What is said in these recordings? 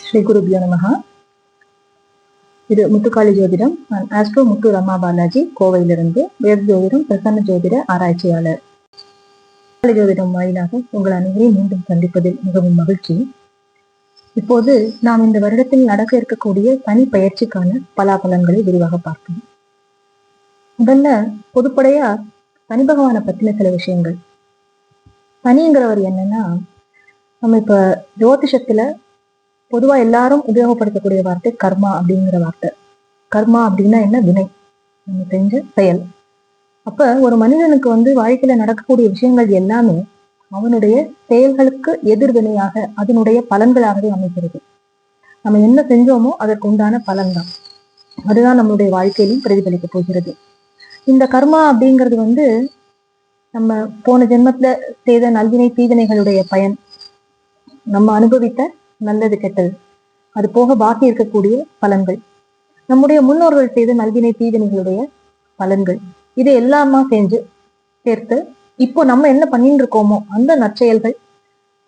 ஸ்ரீ குருபியோ நமஹா. இது முத்துக்காளி ஜோதிடம். நான் ஆஸ்ட்ரோ முத்து ரமா பாலாஜி, கோவையிலிருந்து வேத ஜோதிடம் பிரசன்ன ஜோதிட ஆராய்ச்சியாளர். ஜோதிடம் வாயிலாக உங்கள் அனைவரையும் மீண்டும் சந்திப்பதில் மிகவும் மகிழ்ச்சி. இப்போது நாம் இந்த வருடத்தில் நடக்க இருக்கக்கூடிய சனி பயிற்சிக்கான பலாபலன்களை விரிவாக பார்க்கணும். முதல்ல பொதுப்படையா சனி பகவானை பத்தின சில விஷயங்கள். சனிங்கிறவர் என்னன்னா, நம்ம இப்ப ஜோதிஷத்துல பொதுவா எல்லாரும் உபயோகப்படுத்தக்கூடிய வார்த்தை கர்மா அப்படிங்கிற வார்த்தை. கர்மா அப்படின்னா என்ன? வினை, நம்ம செஞ்ச செயல். அப்ப ஒரு மனிதனுக்கு வாழ்க்கையில நடக்கக்கூடிய விஷயங்கள் எல்லாமே அவனுடைய செயல்களுக்கு எதிர்வினையாக அதனுடைய பலன்களாகவே அமைகிறது. நம்ம என்ன செஞ்சோமோ அதற்கு உண்டான பலன் தான். அதுதான் நம்மளுடைய வாழ்க்கையிலும் பிரதிபலிக்க போகிறது. இந்த கர்மா அப்படிங்கிறது நம்ம போன ஜென்மத்துல செய்த நல்வினை தீவினைகளுடைய பயன், நம்ம அனுபவித்த நல்லது கெட்டது, அது போக பாக்கி இருக்கக்கூடிய பலன்கள், நம்முடைய முன்னோர்கள் செய்த நல்வினை தீவினைகளுடைய பலன்கள், இது எல்லாமா சேர்த்து இப்போ நம்ம என்ன பண்ணிட்டு இருக்கோமோ அந்த நற்செயல்கள்,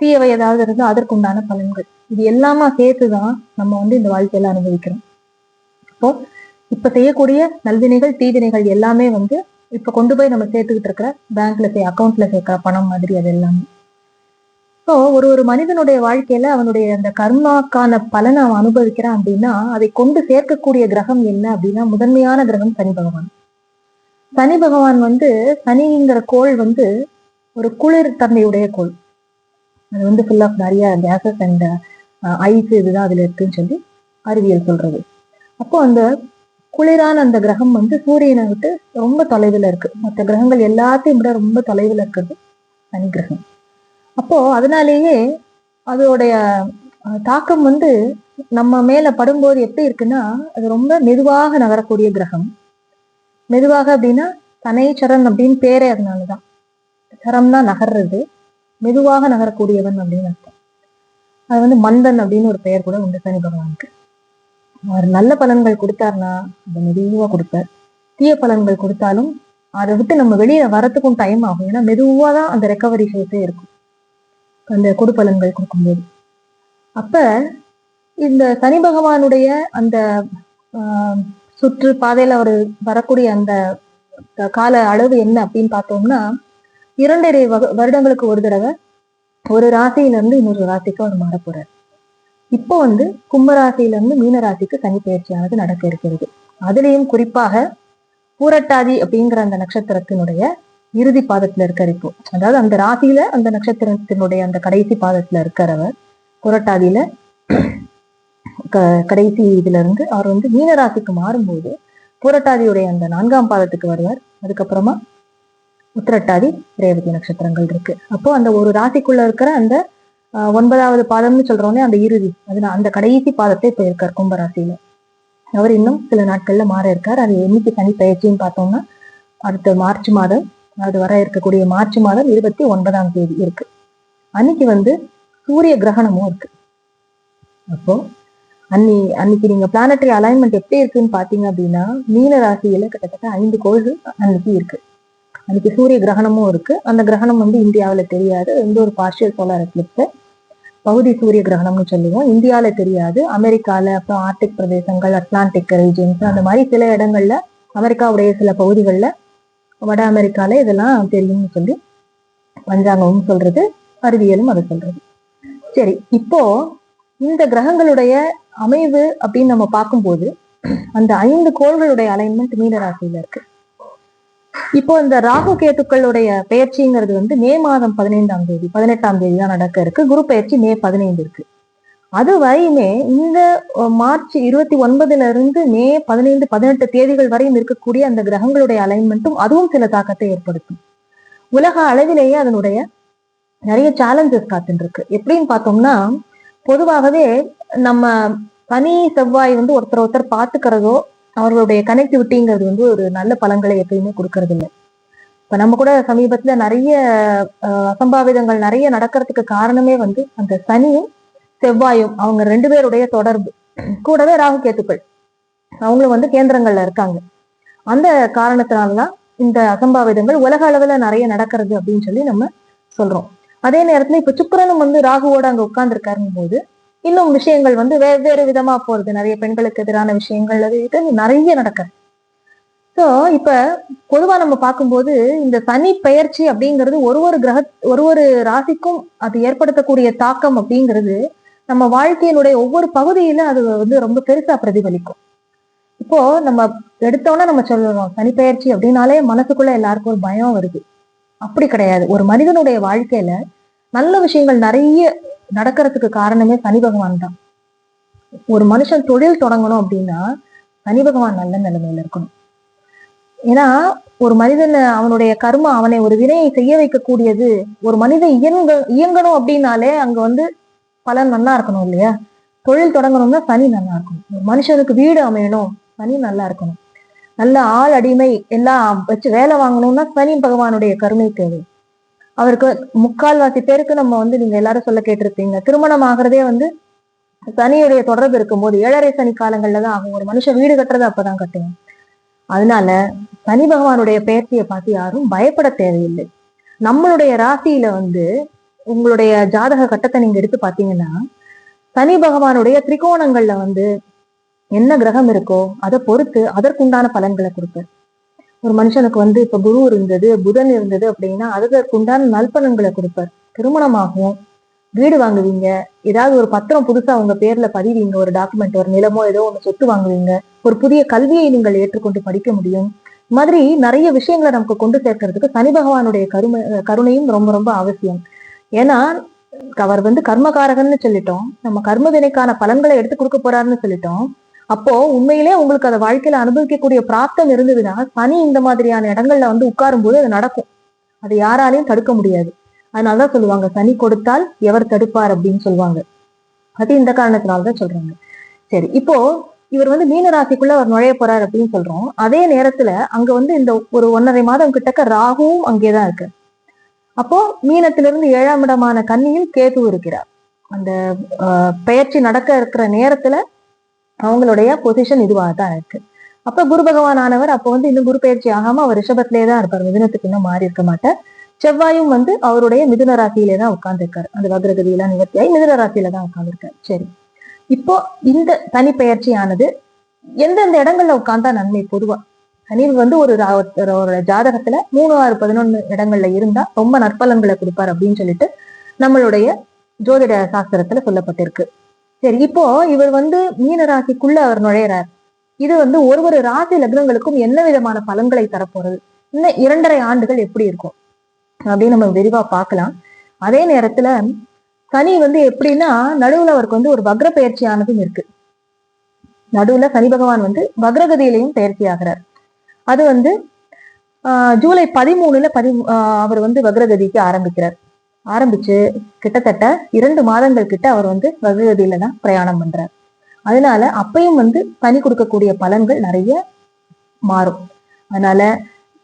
தீயவை ஏதாவது இருந்தா அதற்குண்டான பலன்கள், இது எல்லாமா சேர்த்துதான் நம்ம இந்த வாழ்க்கையில அனுபவிக்கிறோம். இப்போ இப்ப செய்யக்கூடிய நல்வினைகள் தீவினைகள் எல்லாமே இப்ப கொண்டு போய் நம்ம சேர்த்துக்கிட்டு இருக்கிற பேங்க்ல அக்கௌண்ட்ல சேர்க்கிற பணம் மாதிரி அது எல்லாமே. ஸோ ஒரு மனிதனுடைய வாழ்க்கையில அவனுடைய அந்த கர்மாக்கான பலனை அவன் அனுபவிக்கிறான் அப்படின்னா அதை கொண்டு சேர்க்கக்கூடிய கிரகம் என்ன அப்படின்னா முதன்மையான கிரகம் சனி பகவான். சனி பகவான் சனிங்கிற கோள் ஒரு குளிர் தன்மையுடைய கோள். அது ஃபுல் ஆஃப் நிறைய கேசஸ் அண்ட் ஐஸ் இதுதான் அதுல இருக்குன்னு சொல்லி அறிவியல் சொல்றது. அப்போ அந்த குளிரான அந்த கிரகம் சூரியனை விட்டு ரொம்ப தொலைவில் இருக்கு. மற்ற கிரகங்கள் எல்லாத்தையும் விட ரொம்ப தொலைவில் இருக்கிறது சனி கிரகம். அப்போ அதனாலேயே அதோடைய தாக்கம் நம்ம மேல படும்போது எப்படி இருக்குன்னா, அது ரொம்ப மெதுவாக நகரக்கூடிய கிரகம். மெதுவாக அப்படின்னா சனைச்சரன் அப்படின்னு பேரே அதனாலதான். சரம்னா நகர்றது, மெதுவாக நகரக்கூடியவன் அப்படின்னு அர்த்தம். அது மந்தன் அப்படின்னு ஒரு பெயர் கூட உண்டு சனி பகவானுக்கு. அவர் நல்ல பலன்கள் கொடுத்தாருன்னா அதை மெதுவா கொடுப்பார். தீய பலன்கள் கொடுத்தாலும் அதை விட்டு நம்ம வெளியில வரத்துக்கும் டைம் ஆகும். ஏன்னா மெதுவா தான் அந்த ரெக்கவரி ஃபேஸே இருக்கும் அந்த கொடுப்பலன்கள் கொடுக்கும்போது. அப்ப இந்த சனி பகவானுடைய அந்த சுற்று பாதையில அவர் வரக்கூடிய அந்த கால அளவு என்ன அப்படின்னு பார்த்தோம்னா, 2.5 வருடங்களுக்கு ஒரு தடவை ஒரு ராசியில இருந்து இன்னொரு ராசிக்கு அவர் மாற போறார். இப்போ கும்ப ராசியில இருந்து மீன ராசிக்கு சனி பயிற்சியானது நடக்க இருக்கிறது. அதுலயும் குறிப்பாக பூரட்டாதி அப்படிங்கிற அந்த நட்சத்திரத்தினுடைய இறுதி பாதத்துல இருக்கார் இப்போ. அதாவது அந்த ராசியில அந்த நட்சத்திரத்தினுடைய அந்த கடைசி பாதத்துல இருக்கிறவர் புரட்டாதியில கடைசி இதுல இருந்து அவர் மீன ராசிக்கு மாறும்போது புரட்டாதியுடைய அந்த 4ஆம் பாதத்துக்கு வருவார். அதுக்கப்புறமா உத்திரட்டாதி ரேவதி நட்சத்திரங்கள் இருக்கு. அப்போ அந்த ஒரு ராசிக்குள்ள இருக்கிற அந்த 9வது பாதம்னு சொல்றோன்னே அந்த இறுதி, அந்த கடைசி பாதத்தை இப்ப இருக்கார் கும்பராசியில. அவர் இன்னும் சில நாட்கள்ல மாற இருக்கார். அது என்னைக்கு சனி பயிற்சின்னு பார்த்தோம்னா அடுத்த மார்ச் மாதம், அது வர இருக்கக்கூடிய மார்ச் மாதம் 29ஆம் தேதி இருக்கு. அன்னைக்கு சூரிய கிரகணமும் இருக்கு. அப்போ அன்னைக்கு நீங்க பிளானட்டரி அலைன்மெண்ட் எப்படி இருக்குன்னு பாத்தீங்க அப்படின்னா, மீன ராசியில கிட்டத்தட்ட 5 கோள்கள் அன்னைக்கு இருக்கு. அன்னைக்கு சூரிய கிரகணமும் இருக்கு. அந்த கிரகணம் இந்தியாவில தெரியாது. ஒரு பார்ஷியல் சோலார் எக்லிப்ஸ், பகுதி சூரிய கிரகணம்னு சொல்லுவோம். இந்தியாவில தெரியாது. அமெரிக்கால, அப்புறம் ஆர்டிக் பிரதேசங்கள், அட்லாண்டிக் ரீஜன்ஸ், அந்த மாதிரி சில இடங்கள்ல, அமெரிக்காவுடைய சில பகுதிகள்ல, வட அமெரிக்கால இதெல்லாம் தெரியும்னு சொல்லி பஞ்சாங்கமும் சொல்றது, அறிவியலும் அதை சொல்றது. சரி, இப்போ இந்த கிரகங்களுடைய அமைவு அப்படின்னு நம்ம பார்க்கும்போது அந்த 5 கோள்களுடைய அலைன்மெண்ட் மீன ராசியில இருக்கு. இப்போ இந்த ராகு கேத்துக்களுடைய பெயர்ச்சிங்கிறது மே மாதம் 15ஆம் தேதி 18ஆம் தேதி தான் நடக்க இருக்கு. குரு பெயர்ச்சி மே 15 இருக்கு. அது வரையுமே இந்த மார்ச் 29ல இருந்து மே 15, 18 தேதிகள் வரையும் இருக்கக்கூடிய அந்த கிரகங்களுடைய அலைன்மெண்ட்டும் அதுவும் சில தாக்கத்தை ஏற்படுத்தும். உலக அளவிலேயே அதனுடைய நிறைய சேலஞ்சஸ் காத்துட்டு இருக்கு. எப்படின்னு பார்த்தோம்னா, பொதுவாகவே நம்ம சனி செவ்வாய் ஒருத்தர் பார்த்துக்கிறதோ அவர்களுடைய கனெக்டிவிட்டிங்கிறது ஒரு நல்ல பலன்களை எப்பயுமே கொடுக்கறது இல்லை. இப்ப நம்ம கூட சமீபத்துல நிறைய அசம்பாவிதங்கள் நிறைய நடக்கிறதுக்கு காரணமே அந்த சனியும் செவ்வாயும் அவங்க 2 பேருடைய தொடர்பு, கூடவே ராகு கேத்துக்கள் அவங்களும் கேந்திரங்கள்ல இருக்காங்க. அந்த காரணத்தினாலதான் இந்த அசம்பாவிதங்கள் உலக அளவுல நிறைய நடக்கிறது அப்படின்னு சொல்லி நம்ம சொல்றோம். அதே நேரத்துல இப்ப சுக்கிரனும் ராகுவோட அங்க உட்கார்ந்து இருக்காருங்கும் போது இன்னும் விஷயங்கள் வந்து வெவ்வேறு விதமா போறது. நிறைய பெண்களுக்கு எதிரான விஷயங்கள் அது இது நிறைய நடக்குது. சோ இப்ப பொதுவா நம்ம பார்க்கும்போது இந்த சனி பெயர்ச்சி அப்படிங்கிறது ஒரு ஒரு ராசிக்கும் அது ஏற்படுத்தக்கூடிய தாக்கம் அப்படிங்கிறது நம்ம வாழ்க்கையினுடைய ஒவ்வொரு பகுதியில அது வந்து ரொம்ப பெருசா பிரதிபலிக்கும். இப்போ நம்ம எடுத்தோன்னே நம்ம சொல்லுவோம் சனி பெயர்ச்சி அப்படின்னாலே மனசுக்குள்ள எல்லாருக்கும் ஒரு பயம் வருது. அப்படி கிடையாது. ஒரு மனிதனுடைய வாழ்க்கையில நல்ல விஷயங்கள் நிறைய நடக்கிறதுக்கு காரணமே சனி பகவான் தான். ஒரு மனுஷன் தொழில் தொடங்கணும் அப்படின்னா சனி பகவான் நல்ல நிலைமையில இருக்கணும். ஏன்னா ஒரு மனிதன் அவனுடைய கர்மம் அவனை ஒரு வினையை செய்ய வைக்கக்கூடியது. ஒரு மனிதன் இயங்கணும் அப்படின்னாலே அங்க வந்து பலன் நல்லா இருக்கணும் இல்லையா? தொழில் தொடங்கணும்னா சனி நல்லா இருக்கணும். ஒரு மனுஷனுக்கு வீடு அமையணும், சனி நல்லா இருக்கணும். நல்ல ஆள் அடிமை எல்லாம் வச்சு வேலை வாங்கணும்னா சனி பகவானுடைய கருணை தேவை. அவருக்கு முக்கால்வாசி பேருக்கு நம்ம வந்து நீங்க எல்லாரும் சொல்ல கேட்டிருப்பீங்க, திருமணம் ஆகிறதே வந்து சனியுடைய தொடர்பு இருக்கும்போது 7.5 சனி காலங்கள்ல தான் ஆகும். ஒரு மனுஷன் வீடு கட்டுறது அப்பதான் கட்டுவோம். அதனால சனி பகவானுடைய பெயர்ச்சியை பார்த்து யாரும் பயப்பட தேவையில்லை. நம்மளுடைய ராசியில வந்து உங்களுடைய ஜாதக கட்டத்தை நீங்க எடுத்து பாத்தீங்கன்னா சனி பகவானுடைய திரிகோணங்கள்ல வந்து என்ன கிரகம் இருக்கோ அதை பொறுத்து அதற்குண்டான பலன்களை கொடுப்பார். ஒரு மனுஷனுக்கு வந்து இப்ப குரு இருந்தது, புதன் இருந்தது அப்படின்னா அதற்குண்டான நல்பலன்களை கொடுப்பார். திருமணமாகும், வீடு வாங்குவீங்க, ஏதாவது ஒரு பத்திரம் புதுசா உங்க பேர்ல பதிவீங்க, ஒரு டாக்குமெண்ட், ஒரு நிலமோ ஏதோ ஒண்ணு சொத்து வாங்குவீங்க, ஒரு புதிய கல்வியை நீங்கள் ஏற்றுக்கொண்டு படிக்க முடியும். மாதிரி நிறைய விஷயங்களை நமக்கு கொண்டு சேர்க்கறதுக்கு சனி பகவானுடைய கருணையும் ரொம்ப ரொம்ப அவசியம். ஏன்னா அவர் வந்து கர்மகாரகன்னு சொல்லிட்டோம், நம்ம கர்ம வினைக்கான பலன்களை எடுத்து கொடுக்க போறாருன்னு சொல்லிட்டோம். அப்போ உண்மையிலே உங்களுக்கு அதை வாழ்க்கையில அனுபவிக்கக்கூடிய பிராப்தம் இருந்ததுன்னா சனி இந்த மாதிரியான இடங்கள்ல வந்து உட்காரும் போது அது நடக்கும். அதை யாராலையும் தடுக்க முடியாது. அதனாலதான் சொல்லுவாங்க சனி கொடுத்தால் எவர் தடுப்பார் அப்படின்னு சொல்லுவாங்க. அது இந்த காரணத்தினால்தான் சொல்றாங்க. சரி, இப்போ இவர் வந்து மீன ராசிக்குள்ள அவர் நுழைய போறார் அப்படின்னு சொல்றோம். அதே நேரத்துல அங்க வந்து இந்த ஒரு 1.5 மாதம் கிட்டக்க ராகுவும் அங்கேதான் இருக்கு. அப்போ மீனத்திலிருந்து 7ஆம் இடமான கன்னியில் கேது இருக்கிறார். அந்த பெயர்ச்சி நடக்க இருக்கிற நேரத்துல அவங்களுடைய பொசிஷன் இதுவாக தான் இருக்கு. அப்ப குரு பகவான் ஆனவர் அப்போ வந்து இன்னும் குரு பயிற்சி ஆகாம அவர் ரிஷபத்திலே தான் இருப்பார். மிதுனத்துக்கு இன்னும் மாறி இருக்க மாட்டார். செவ்வாயும் வந்து அவருடைய மிதுன ராசியிலே தான் உட்கார்ந்துருக்காரு. அந்த வக்ரகதியெல்லாம் நிவர்த்தியாகி மிதுன ராசியில தான் உட்கார்ந்துருக்காரு. சரி, இப்போ இந்த தனி பெயர்ச்சியானது எந்தெந்த இடங்கள்ல உட்கார்ந்தா நன்மை? பொதுவா சனி வந்து ஒரு ஜாதகத்துல 3, 6, 11 இடங்கள்ல இருந்தா ரொம்ப நற்பலன்களை கொடுப்பார் அப்படின்னு சொல்லிட்டு நம்மளுடைய ஜோதிட சாஸ்திரத்துல சொல்லப்பட்டிருக்கு. சரி, இப்போ இவர் வந்து மீன ராசிக்குள்ள அவர் நுழையிறார். இது வந்து ஒரு ராசி லக்னங்களுக்கும் என்ன விதமான பலன்களை தரப்போறது, இன்னும் 2.5 ஆண்டுகள் எப்படி இருக்கும் அப்படின்னு நம்ம விரிவா பார்க்கலாம். அதே நேரத்துல சனி வந்து எப்படின்னா நடுவுல அவருக்கு வந்து ஒரு வக்ர பயிற்சியானதும் இருக்கு. நடுவுல சனி பகவான் வந்து வக்ரகதியிலையும் பயிற்சி ஆகிறார். அது வந்து ஜூலை 13ல அவர் வந்து வக்ரகதிக்கு ஆரம்பிச்சு கிட்டத்தட்ட 2 மாதங்கள் கிட்ட அவர் வந்து வக்ரகதியில தான் பிரயாணம் பண்றார். அதனால அப்பயும் வந்து சனி கொடுக்கக்கூடிய பலன்கள் நிறைய மாறும். அதனால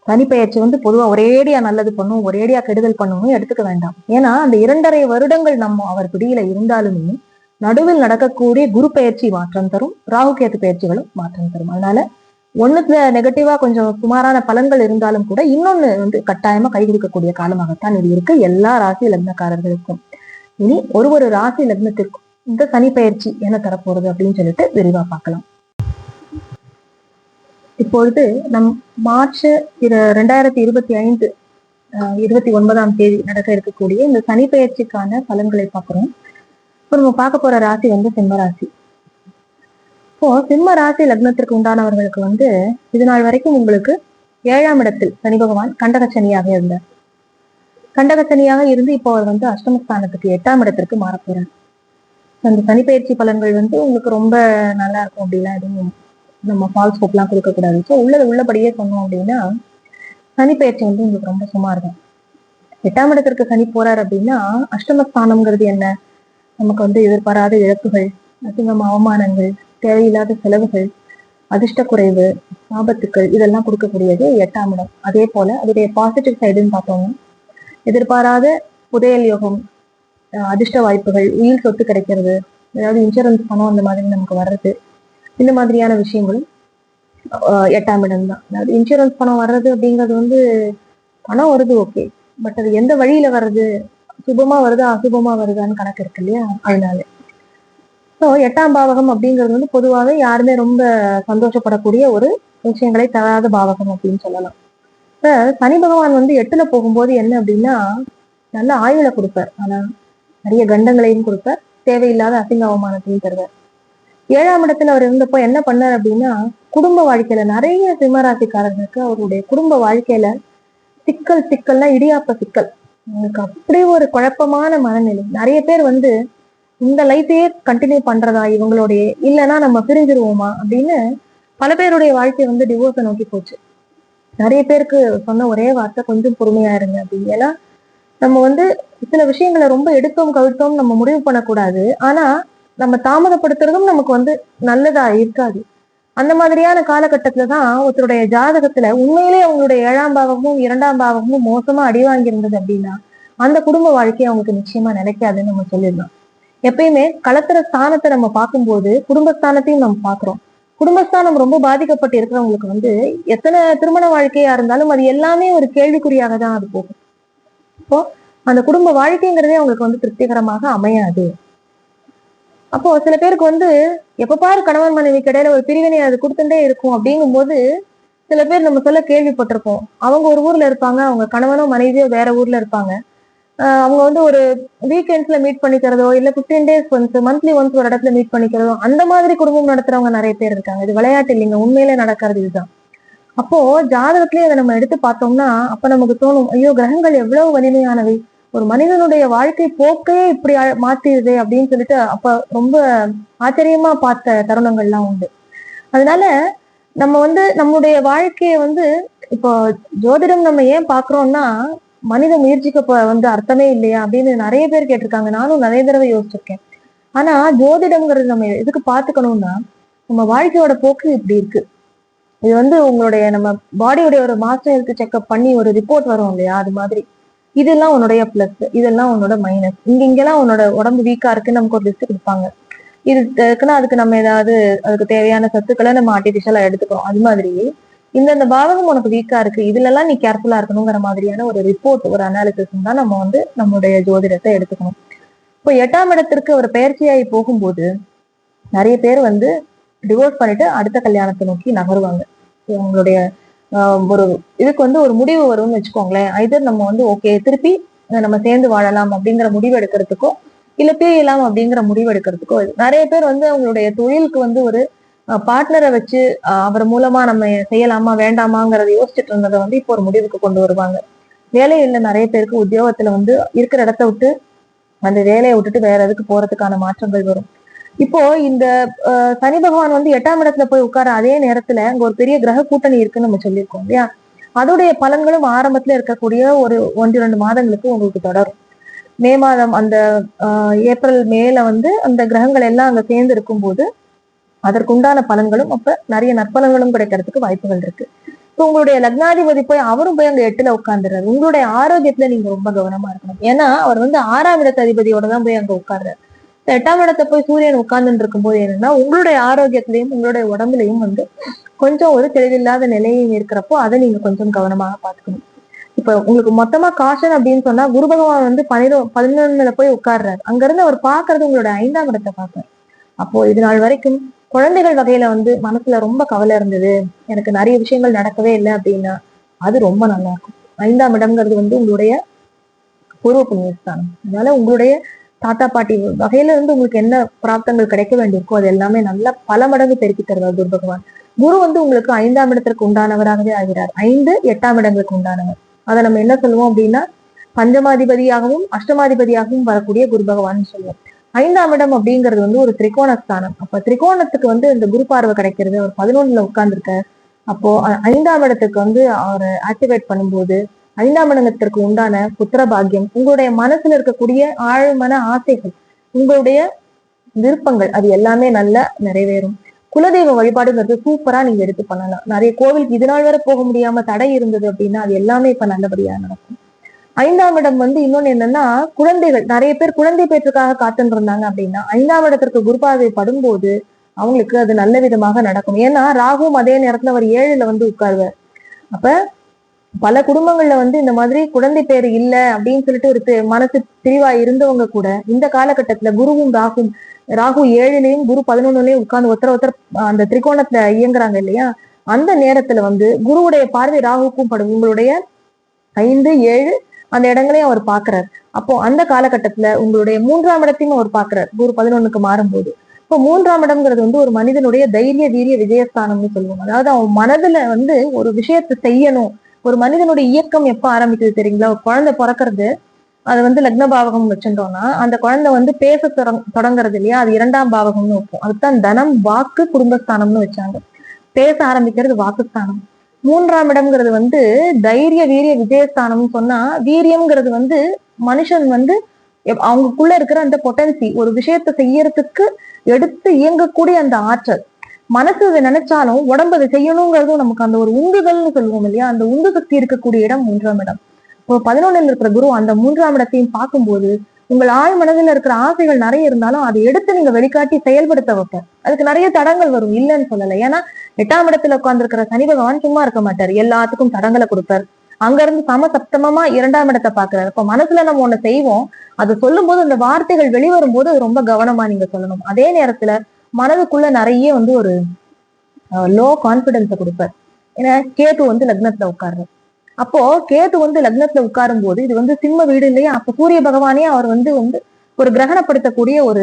சனி பெயர்ச்சி வந்து பொதுவா ஒரேடியா நல்லது பண்ணும், ஒரேடியா கெடுதல் பண்ணணும் எடுத்துக்க வேண்டாம். ஏன்னா அந்த 2.5 வருடங்கள் நம்ம அவர் பிடியில இருந்தாலுமே நடுவில் நடக்கக்கூடிய குரு பெயர்ச்சி மாற்றம் தரும், ராகு கேத்து பயிற்சிகளும் மாற்றம் தரும். அதனால ஒண்ணுல நெகட்டிவா கொஞ்சம் சுமாரான பலன்கள் இருந்தாலும் கூட இன்னொன்னு வந்து கட்டாயமா கை கொடுக்கக்கூடிய காலமாகத்தான் இது இருக்கு எல்லா ராசி லக்னக்காரர்களுக்கும். இனி ஒரு ராசி லக்னத்திற்கும் இந்த சனி பயிற்சி என்ன தரப்போறது அப்படின்னு சொல்லிட்டு விரிவா பார்க்கலாம். இப்பொழுது மார்ச் 2025 29ஆம் தேதி நடக்க இருக்கக்கூடிய இந்த சனி பயிற்சிக்கான பலன்களை பார்க்கிறோம். இப்போ நம்ம பார்க்க போற ராசி வந்து சிம்ம ராசி. இப்போ சிம்ம ராசி லக்னத்திற்கு உண்டானவர்களுக்கு வந்து இது நாள் வரைக்கும் உங்களுக்கு 7ஆம் இடத்தில் சனி பகவான் கண்டகச்சனியாக இருந்தார். கண்டகச்சனியாக இருந்து இப்போ அவர் வந்து அஷ்டமஸ்தானத்துக்கு 8ஆம் இடத்திற்கு மாற போறார். அந்த சனி பயிற்சி பலன்கள் வந்து உங்களுக்கு ரொம்ப நல்லா இருக்கும் அப்படிலாம் எதுவும் நம்ம ஃபால்ஸ் ஹோப்லாம் கொடுக்க கூடாது. ஸோ உள்ளபடியே சொன்னோம் அப்படின்னா சனி பயிற்சி வந்து உங்களுக்கு ரொம்ப சுமார் தான். 8ஆம் இடத்திற்கு சனி போறார் அப்படின்னா அஷ்டமஸ்தானம்ங்கிறது என்ன, நமக்கு வந்து எதிர்பாராத இழப்புகள், அசிங்கம், அவமானங்கள், தேவையில்லாத செலவுகள், அதிர்ஷ்ட குறைவு, ஆபத்துக்கள் இதெல்லாம் கொடுக்கக்கூடியது 8ஆம் இடம். அதே போல அதோடைய பாசிட்டிவ் சைடுன்னு பார்த்தோம்னா எதிர்பாராத புதையல் யோகம், அதிர்ஷ்ட வாய்ப்புகள், உயிர் சொத்து கிடைக்கிறது, ஏதாவது இன்சூரன்ஸ் பணம் அந்த மாதிரி நமக்கு வர்றது, இந்த மாதிரியான விஷயங்களும் 8ஆம் இடம் தான். அதாவது இன்சூரன்ஸ் பணம் வர்றது அப்படிங்கிறது வந்து பணம் வருது ஓகே, பட் அது எந்த வழியில வர்றது, சுபமா வருதா அசுபமா வருதான்னு கணக்கு இருக்கு இல்லையா? அதனால ஸோ 8ஆம் பாவகம் அப்படிங்கிறது வந்து பொதுவாகவே யாருமே ரொம்ப சந்தோஷப்படக்கூடிய ஒரு விஷயங்களை தராத பாவகம் அப்படின்னு சொல்லலாம். இப்ப சனி பகவான் வந்து 8ல போகும்போது என்ன அப்படின்னா நல்ல ஆயுளை கொடுப்பார். ஆனா நிறைய கண்டங்களையும் கொடுப்பார். தேவையில்லாத அசிங்க அவமானத்தையும் தருவார். 7ஆம் இடத்துல அவர் இருந்தப்போ என்ன பண்ணார் அப்படின்னா குடும்ப வாழ்க்கையில நிறைய சிம்மராசிக்காரர்களுக்கு அவருடைய குடும்ப வாழ்க்கையில சிக்கல்னா இடியாப்ப சிக்கல். உங்களுக்கு அப்படி ஒரு குழப்பமான மனநிலை. நிறைய பேர் வந்து இந்த லைஃபையே கண்டினியூ பண்றதா இவங்களுடைய, இல்லைன்னா நம்ம பிரிஞ்சிருவோமா அப்படின்னு பல பேருடைய வாழ்க்கை வந்து டிவோர்ஸை நோக்கி போச்சு. நிறைய பேருக்கு சொன்ன ஒரே வார்த்தை கொஞ்சம் பொறுமையா இருங்க அப்படின்னு. ஏன்னா நம்ம வந்து சில விஷயங்களை ரொம்ப எடுத்தோம் கவிழ்த்தோம் நம்ம முடிவு பண்ணக்கூடாது. ஆனா நம்ம தாமதப்படுத்துறதும் நமக்கு வந்து நல்லதா இருக்காது. அந்த மாதிரியான காலகட்டத்துலதான் ஒருத்தருடைய ஜாதகத்துல உண்மையிலேயே அவங்களுடைய 7ஆம் பாவமும் 2ஆம் பாவமும் மோசமா அடி வாங்கியிருந்தது அப்படின்னா அந்த குடும்ப வாழ்க்கையை அவங்களுக்கு நிச்சயமா நினைக்காதுன்னு நம்ம சொல்லிடலாம். எப்பயுமே கலத்துற ஸ்தானத்தை நம்ம பார்க்கும்போது குடும்பஸ்தானத்தையும் நம்ம பாக்குறோம். குடும்பஸ்தானம் ரொம்ப பாதிக்கப்பட்டு இருக்கிறவங்களுக்கு வந்து எத்தனை திருமண வாழ்க்கையா இருந்தாலும் அது எல்லாமே ஒரு கேள்விக்குறியாக தான் அது போகும். இப்போ அந்த குடும்ப வாழ்க்கைங்கிறதே அவங்களுக்கு வந்து திருப்திகரமாக அமையாது. அப்போ சில பேருக்கு வந்து எப்ப பாரு கணவன் மனைவிக்கு இடையில ஒரு பிரிவினை அது கொடுத்துட்டே இருக்கும். அப்படிங்கும் போது சில பேர் நம்ம சொல்ல கேள்விப்பட்டிருப்போம். அவங்க ஒரு ஊர்ல இருப்பாங்க, அவங்க கணவனும் மனைவியோ வேற ஊர்ல இருப்பாங்க. அவங்க வந்து ஒரு வீக்கெண்ட்ஸ்ல மீட் பண்ணிக்கிறதோ இல்ல 15 டேஸ் ஒன்ஸ் மந்த்லி ஒன்ஸ் ஒரு இடத்துல மீட் பண்ணிக்கிறதோ அந்த மாதிரி குடும்பம் நடத்துறவங்க நிறைய பேர் இருக்காங்க. இது விளையாட்டு இல்லைங்க, உண்மையிலே நடக்கிறது இதுதான். அப்போ ஜாதகத்திலேயே அதை நம்ம எடுத்து பார்த்தோம்னா அப்ப நமக்கு தோணும், ஐயோ கிரகங்கள் எவ்வளவு வலிமையானவை, ஒரு மனிதனுடைய வாழ்க்கை போக்கே இப்படி மாத்திடுது அப்படின்னு சொல்லிட்டு அப்ப ரொம்ப ஆச்சரியமா பார்த்த தருணங்கள்லாம் உண்டு. அதனால நம்ம வந்து நம்முடைய வாழ்க்கைய வந்து இப்போ ஜோதிடம் நம்ம ஏன் பாக்குறோம்னா மனித முயற்சிக்கு வந்து அர்த்தமே இல்லையா அப்படின்னு நிறைய பேர் கேட்டிருக்காங்க. நானும் நிறைய தடவை யோசிச்சிருக்கேன். ஆனா ஜோதிடம்ங்கிறது நம்ம எதுக்கு பாத்துக்கணும்னா நம்ம வாழ்க்கையோட போக்கு இப்படி இருக்கு. இது வந்து உங்களுடைய நம்ம பாடியோடைய ஒரு மாஸ்டர் ஹெல்த் செக்அப் பண்ணி ஒரு ரிப்போர்ட் வரும் இல்லையா, அது மாதிரி இதெல்லாம் உன்னுடைய பிளஸ், இதெல்லாம் உன்னோட மைனஸ், இங்கெல்லாம் உன்னோட உடம்பு வீக்கா இருக்குன்னு நமக்கு ஒரு லிஸ்ட் கொடுப்பாங்க. இது இருக்குன்னா அதுக்கு நம்ம ஏதாவது அதுக்கு தேவையான சத்துக்களை நம்ம ஆர்டிபிஷியலா எடுத்துக்கிறோம். அது மாதிரி இந்த பாவகம் உனக்கு வீக்கா இருக்கு, இதுல எல்லாம் நீ கேர்ஃபுல்லா இருக்கணுங்கிற மாதிரியான ஒரு ரிப்போர்ட் ஒரு அனாலிசிஸ் தான் நம்ம வந்து நம்மளுடைய ஜோதிடத்தை எடுத்துக்கணும். இப்போ 8ஆம் இடத்திற்கு ஒரு பயிற்சியாகி போகும்போது நிறைய பேர் வந்து டிவோர்ஸ் பண்ணிட்டு அடுத்த கல்யாணத்தை நோக்கி நகருவாங்க. உங்களுடைய ஒரு இதுக்கு வந்து ஒரு முடிவு வரும்னு வச்சுக்கோங்களேன். ஐதர் நம்ம வந்து ஓகே திருப்பி நம்ம சேர்ந்து வாழலாம் அப்படிங்கிற முடிவு எடுக்கிறதுக்கோ இல்ல பிரியலாம் அப்படிங்கிற முடிவு எடுக்கிறதுக்கோ நிறைய பேர் வந்து அவங்களுடைய தொழிலுக்கு வந்து ஒரு பார்ட்னரை வச்சு அவர் மூலமா நம்ம செய்யலாமா வேண்டாமாங்கிறத யோசிச்சுட்டு இருந்ததை வந்து இப்போ ஒரு முடிவுக்கு கொண்டு வருவாங்க. வேலையில நிறைய பேருக்கு உத்தியோகத்துல வந்து இருக்கிற இடத்த விட்டு அந்த வேலையை விட்டுட்டு வேற எதுக்கு போறதுக்கான மாற்றங்கள் வரும். இப்போ இந்த சனி பகவான் வந்து 8ஆம் இடத்துல போய் உட்கார அதே நேரத்துல அங்க ஒரு பெரிய கிரக கூட்டணி இருக்குன்னு நம்ம சொல்லியிருக்கோம் இல்லையா, அதோடைய பலன்களும் ஆரம்பத்துல இருக்கக்கூடிய ஒரு 1-2 மாதங்களுக்கு உங்களுக்கு தொடரும். மே மாதம் அந்த ஏப்ரல் மேல வந்து அந்த கிரகங்கள் எல்லாம் அங்க சேர்ந்து இருக்கும்போது அதற்குண்டான பலன்களும் அப்ப நிறைய நற்பலன்களும் கிடைக்கிறதுக்கு வாய்ப்புகள் இருக்கு. இப்போ உங்களுடைய லக்னாதிபதி போய் அவரும் போய் அங்க 8ல உட்கார்ந்துறாரு. உங்களுடைய ஆரோக்கியத்துல நீங்க ரொம்ப கவனமா இருக்கணும். ஏன்னா அவர் வந்து 6ஆம் இடத்து அதிபதியோட தான் போய் அங்க உட்கார்றாரு. 8ஆம் இடத்தை போய் சூரியன் உட்கார்ந்துட்டு இருக்கும்போது என்னன்னா உங்களுடைய ஆரோக்கியத்திலையும் உங்களுடைய உடம்புலையும் வந்து கொஞ்சம் ஒரு தெளிவில்லாத நிலையும் இருக்கிறப்போ அதை நீங்க கொஞ்சம் கவனமாக பார்த்துக்கணும். இப்ப உங்களுக்கு மொத்தமா காஷன் அப்படின்னு சொன்னா குரு பகவான் வந்து 11ல போய் உட்கார்றாரு. அங்க இருந்து அவர் பாக்குறது உங்களோட 5ஆம் இடத்தை பார்ப்பார். அப்போ இது நாள் வரைக்கும் குழந்தைகள் வகையில வந்து மனசுல ரொம்ப கவலை இருந்தது, எனக்கு நிறைய விஷயங்கள் நடக்கவே இல்லை அப்படின்னா அது ரொம்ப நல்லா இருக்கும். 5ஆம் இடம்ங்கிறது வந்து உங்களுடைய பூர்வ புண்ணியஸ்தானம். அதனால உங்களுடைய தாத்தா பாட்டி வகையில இருந்து உங்களுக்கு என்ன பிராப்தங்கள் கிடைக்க வேண்டியிருக்கோ அது எல்லாமே நல்லா பல மடங்கு பெருக்கி தருவார் குரு பகவான். குரு வந்து உங்களுக்கு 5ஆம் இடத்திற்கு உண்டானவராகவே ஆகிறார். 5, 8ஆம் இடங்களுக்கு உண்டானவர். அதை நம்ம என்ன சொல்லுவோம் அப்படின்னா பஞ்சமாதிபதியாகவும் அஷ்டமாதிபதியாகவும் வரக்கூடிய குரு பகவான் சொல்லுவோம். 5ஆம் இடம் அப்படிங்கிறது வந்து ஒரு திரிகோணஸ்தானம். அப்ப திரிகோணத்துக்கு வந்து இந்த குரு பார்வை கிடைக்கிறது. அவர் 11ல உட்கார்ந்துருக்க அப்போ 5ஆம் இடத்துக்கு வந்து அவரை ஆக்டிவேட் பண்ணும்போது 5ஆம் இடத்திற்கு உண்டான புத்திர பாக்கியம், உங்களுடைய மனசுல இருக்கக்கூடிய ஆழ்மன ஆசைகள், உங்களுடைய விருப்பங்கள் அது எல்லாமே நல்லா நிறைவேறும். குலதெய்வ வழிபாடுங்கிறது சூப்பரா நீங்க எடுத்து பண்ணலாம். நிறைய கோவிலுக்கு இது நாள் வரை போக முடியாம தடை இருந்தது அப்படின்னா அது எல்லாமே இப்ப நல்லபடியா நடக்கும். 5ஆம் இடம் வந்து இன்னொன்னு என்னன்னா குழந்தைகள், நிறைய பேர் குழந்தை பேற்றுக்காக காத்துட்டு இருந்தாங்க அப்படின்னா 5ஆம் இடத்திற்கு குருபார்வை படும்போது அவங்களுக்கு அது நல்ல விதமாக நடக்கும். ஏன்னா ராகுவும் அதே நேரத்துல அவர் 7ல வந்து உட்காருவார். அப்ப பல குடும்பங்கள்ல வந்து இந்த மாதிரி குழந்தை பேரு இல்ல அப்படின்னு சொல்லிட்டு ஒரு மனசு பிரிவா இருந்தவங்க கூட இந்த காலகட்டத்துல குருவும் ராகு 7லயும் குரு 11லயும் உட்கார்ந்து ஒருத்தர் அந்த திரிகோணத்துல இயங்குறாங்க இல்லையா, அந்த நேரத்துல வந்து குருவுடைய பார்வை ராகுக்கும் படும். உங்களுடைய 5, 7 அந்த இடங்களையும் அவர் பாக்குறாரு. அப்போ அந்த காலகட்டத்துல உங்களுடைய 3ஆம் இடத்தையும் அவர் பாக்குறாரு குரு 11க்கு மாறும்போது. இப்போ 3ஆம் இடம்ங்கிறது வந்து ஒரு மனிதனுடைய தைரிய வீரிய விஜயஸ்தானம்னு சொல்லுவோம். அதாவது அவன் மனதுல வந்து ஒரு விஷயத்த செய்யணும். ஒரு மனிதனுடைய இயக்கம் எப்ப ஆரம்பிக்குது தெரியுங்களா? ஒரு குழந்தை பிறக்கிறது, அது வந்து லக்ன பாவகம் வச்சுட்டோம்னா அந்த குழந்தை வந்து பேச தொடங்குறது இல்லையா, அது 2ஆம் பாவகம்னு வைப்போம். அதுதான் தனம் வாக்கு குடும்பஸ்தானம்னு வச்சாங்க. பேச ஆரம்பிக்கிறது வாக்குஸ்தானம். 3ஆம் இடம்ங்கிறது வந்து தைரிய வீரிய விஜயஸ்தானம்னு சொன்னா, வீரியம்ங்கிறது வந்து மனுஷன் வந்து அவங்களுக்குள்ள இருக்கிற அந்த பொட்டன்சி, ஒரு விஷயத்த செய்யறதுக்கு எடுத்து இயங்கக்கூடிய அந்த ஆற்றல். மனசு அதை நினைச்சாலும் உடம்பு அதை செய்யணுங்கிறதும் நமக்கு அந்த ஒரு உந்துதல்னு சொல்லுவோம் இல்லையா, அந்த உந்து சக்தி இருக்கக்கூடிய இடம் 3ஆம் இடம். இப்போ 11ல் இருக்கிற குரு அந்த 3ஆம் இடத்தையும் பார்க்கும்போது உங்கள் ஆழ் மனதில் இருக்கிற ஆசைகள் நிறைய இருந்தாலும் அதை எடுத்து நீங்க வெளிக்காட்டி செயல்படுத்த வைப்ப. அதுக்கு நிறைய தடங்கள் வரும், இல்லைன்னு சொல்லலை. ஏன்னா 8ஆம் இடத்துல உட்கார்ந்துருக்கிற சனி பகவான் சும்மா இருக்க மாட்டார், எல்லாத்துக்கும் தடங்களை கொடுப்பார். அங்க இருந்து சமசப்தமமா 2ஆம் இடத்தை பாக்குறாரு. இப்ப மனசுல நம்ம ஒண்ணு செய்வோம், அதை சொல்லும் போது அந்த வார்த்தைகள் வெளிவரும் போது அது ரொம்ப கவனமா நீங்க சொல்லணும். அதே நேரத்துல மனதுக்குள்ள நிறைய வந்து ஒரு லோ கான்பிடன்ஸை கொடுப்பார். ஏன்னா கேது வந்து லக்னத்துல உட்கார்றாரு. அப்போ கேது வந்து லக்னத்துல உட்காரும் போது இது வந்து சிம்ம வீடு இல்லையா, அப்ப சூரிய பகவானே அவர் வந்து ஒரு கிரகணப்படுத்தக்கூடிய ஒரு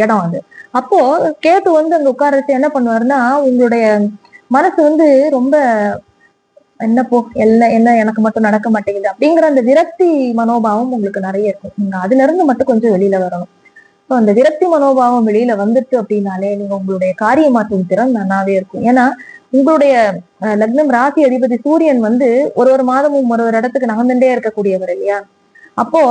இடம் அது. அப்போ கேது வந்து அங்க உட்கார்றது என்ன பண்ணுவாருன்னா, உங்களுடைய மனசு வந்து ரொம்ப என்னப்போ என்ன எனக்கு மட்டும் நடக்க மாட்டேங்குது அப்படிங்கிற அந்த விரக்தி மனோபாவம் உங்களுக்கு நிறைய இருக்கும். நீங்க அதுல இருந்து மட்டும் கொஞ்சம் வெளியில வரணும். அந்த விரக்தி மனோபாவம் வெளியில வந்துட்டு அப்படின்னாலே நீங்க உங்களுடைய காரியமாற்றும் திறன் நல்லாவே இருக்கும். ஏன்னா உங்களுடைய லக்னம் ராசி அதிபதி சூரியன் வந்து ஒரு மாதமும் ஒரு இடத்துக்கு நகர்ந்துட்டே இருக்கக்கூடியவர் இல்லையா. அப்போ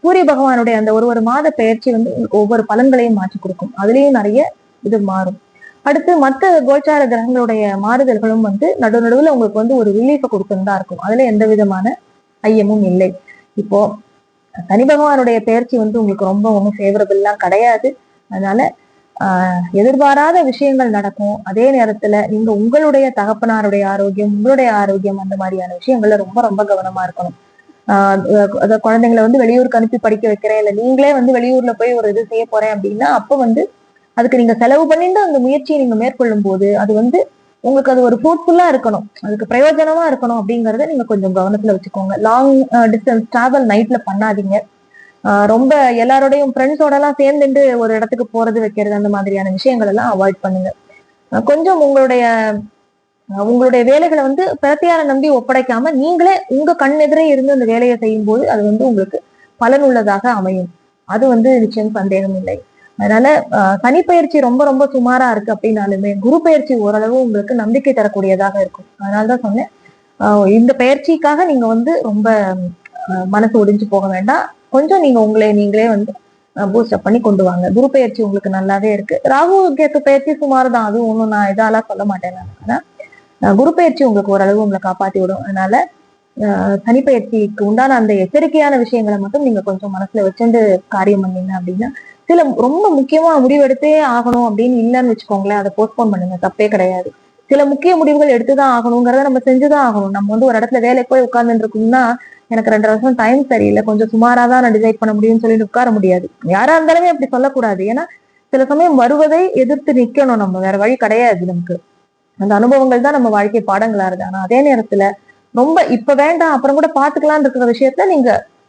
சூரிய பகவானுடைய அந்த ஒரு மாத பயிற்சி வந்து உங்களுக்கு ஒவ்வொரு பலன்களையும் மாற்றி கொடுக்கும். அதுலயும் நிறைய இது மாறும். அடுத்து மற்ற கோச்சார கிரகங்களுடைய மாறுதல்களும் வந்து நடுவுல உங்களுக்கு வந்து ஒரு ரிலீஃபை கொடுத்துன்னு தான் இருக்கும். அதுல எந்த விதமான ஐயமும் இல்லை. இப்போ சனி பகவானுடைய பயிற்சி வந்து உங்களுக்கு ரொம்ப ஒன்றும் ஃபேவரபிள்லாம் கிடையாது. அதனால எதிர்பாராத விஷயங்கள் நடக்கும். அதே நேரத்துல நீங்க உங்களுடைய தகப்பனாருடைய ஆரோக்கியம், உங்களுடைய ஆரோக்கியம், அந்த மாதிரியான விஷயங்கள்ல ரொம்ப ரொம்ப கவனமா இருக்கணும். குழந்தைங்களை வந்து வெளியூருக்கு அனுப்பி படிக்க வைக்கிறேன், இல்ல நீங்களே வந்து வெளியூர்ல போய் ஒரு இது செய்ய போறேன் அப்படின்னா அப்ப வந்து அதுக்கு நீங்க செலவு பண்ணிட்டு அந்த முயற்சியை நீங்க மேற்கொள்ளும் போது அது வந்து உங்களுக்கு அது ஒரு ஃப்ரூட்ஃபுல்லா இருக்கணும், அதுக்கு பிரயோஜனமா இருக்கணும் அப்படிங்கறத நீங்க கொஞ்சம் கவனத்துல வச்சுக்கோங்க. லாங் டிஸ்டன்ஸ் டிராவல் நைட்ல பண்ணாதீங்க. ரொம்ப எல்லாரோடையும் ஃப்ரெண்ட்ஸோட எல்லாம் சேர்ந்துட்டு ஒரு இடத்துக்கு போறது வைக்கிறது அந்த மாதிரியான விஷயங்கள் எல்லாம் அவாய்ட் பண்ணுங்க. கொஞ்சம் உங்களுடைய வேலைகளை வந்து பிரத்தியாரை நம்பி ஒப்படைக்காம நீங்களே உங்க கண் எதிரே இருந்து அந்த வேலையை செய்யும் போது அது வந்து உங்களுக்கு பலனுள்ளதாக அமையும். அது வந்து நிச்சயம் சந்தேகம் இல்லை. அதனால சனி பயிற்சி ரொம்ப ரொம்ப சுமாரா இருக்கு அப்படின்னாலுமே குரு பயிற்சி ஓரளவு உங்களுக்கு நம்பிக்கை தரக்கூடியதாக இருக்கும். அதனாலதான் சொன்னேன், இந்த பயிற்சிக்காக நீங்க வந்து ரொம்ப மனசு ஒடிஞ்சு போக வேண்டாம். கொஞ்சம் நீங்க நீங்களே வந்து பூஸ்டப் பண்ணி கொண்டு வாங்க. குரு பயிற்சி உங்களுக்கு நல்லாவே இருக்கு. ராகு கேத்து பயிற்சி சுமார் தான், அது ஒண்ணும் நான் இதெல்லாம் சொல்ல மாட்டேன். ஆனா குரு பயிற்சி உங்களுக்கு ஓரளவு உங்களை காப்பாத்தி விடும். அதனால சனி பயிற்சிக்கு உண்டான அந்த எச்சரிக்கையான விஷயங்களை மட்டும் நீங்க கொஞ்சம் மனசுல வச்சுட்டு காரியம் பண்ணீங்க அப்படின்னா, சில ரொம்ப முக்கியமா முடிவெடுத்தே ஆகணும் அப்படின்னு இல்லைன்னு வச்சுக்கோங்களேன், அதை போஸ்ட்போன் பண்ணுங்க, தப்பே கிடையாது. சில முக்கிய முடிவுகள் எடுத்துதான் ஆகணுங்கிறத நம்ம செஞ்சுதான் ஆகணும். நம்ம வந்து ஒரு இடத்துல வேலைக்கு போய் உட்கார்ந்துட்டு இருக்கோம்னா எனக்கு 2 வருஷம் டைம் சரியில்லை, கொஞ்சம் சுமாராதான் நான் டிசைட் பண்ண முடியும்னு சொல்லிட்டு உட்கார முடியாது. யாரா இருந்தாலுமே அப்படி சொல்லக்கூடாது. ஏன்னா சில சமயம் வருவதை எதிர்த்து நிக்கணும், நம்ம வேற வழி கிடையாது. நமக்கு அந்த அனுபவங்கள் தான் நம்ம வாழ்க்கை பாடங்களா இருக்கு. ஆனா அதே நேரத்துல ரொம்ப இப்ப வேண்டாம் அப்புறம் கூட பாத்துக்கலாம்னு இருக்கிற விஷயத்த நீங்க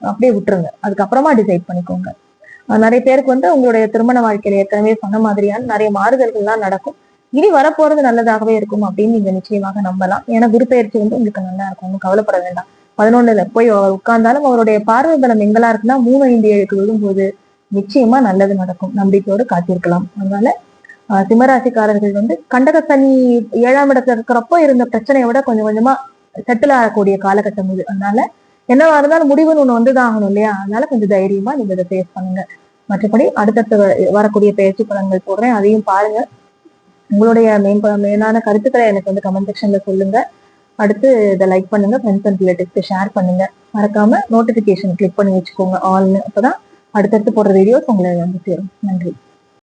அப்படியே விட்டுருங்க, அதுக்கப்புறமா டிசைட் பண்ணிக்கோங்க. நிறைய பேருக்கு வந்து உங்களுடைய திருமண வாழ்க்கையில ஏற்கனவே சொன்ன மாதிரியான நிறைய மாறுதல்கள்லாம் நடக்கும். இனி வரப்போறது நல்லதாகவே இருக்கும் அப்படின்னு நீங்க நிச்சயமாக நம்பலாம். ஏன்னா குரு பயிற்சி வந்து உங்களுக்கு நல்லா இருக்கும், கவலைப்பட வேண்டாம். 11ல போய் உட்கார்ந்தாலும் அவருடைய பார்வை பலம் எங்களா இருக்குன்னா 3, 5, 7க்கு விழும்போது நிச்சயமா நல்லது நடக்கும். நம்பிக்கையோடு காத்திருக்கலாம். அதனால சிம்மராசிக்காரர்கள் வந்து கண்டக சனி 7ஆம் இடத்துல இருக்கிறப்போ இருந்த பிரச்சனையை விட கொஞ்சம் கொஞ்சமா செட்டில் ஆகக்கூடிய காலகட்டம் இது. அதனால என்னவா இருந்தாலும் முடிவுன்னு ஒண்ணு வந்துதான் ஆகணும் இல்லையா. அதனால கொஞ்சம் தைரியமா நீங்க இதை ஃபேஸ் பண்ணுங்க. மற்றபடி அடுத்தடுத்து வரக்கூடிய பயிற்சி பலன்கள் போடுறேன், அதையும் பாருங்க. உங்களுடைய மேலான கருத்துக்களை எனக்கு வந்து கமெண்ட் செக்ஷன்ல சொல்லுங்க. அடுத்து இதை லைக் பண்ணுங்க, ஃப்ரெண்ட்ஸ் அண்ட் ரிலேட்டிவ்ஸ்க்கு ஷேர் பண்ணுங்க. மறக்காம நோட்டிபிகேஷன் கிளிக் பண்ணி வச்சுக்கோங்க ஆல்னு. அப்பதான் அடுத்தடுத்து போடுற வீடியோஸ் உங்களை வந்து சேரும். நன்றி.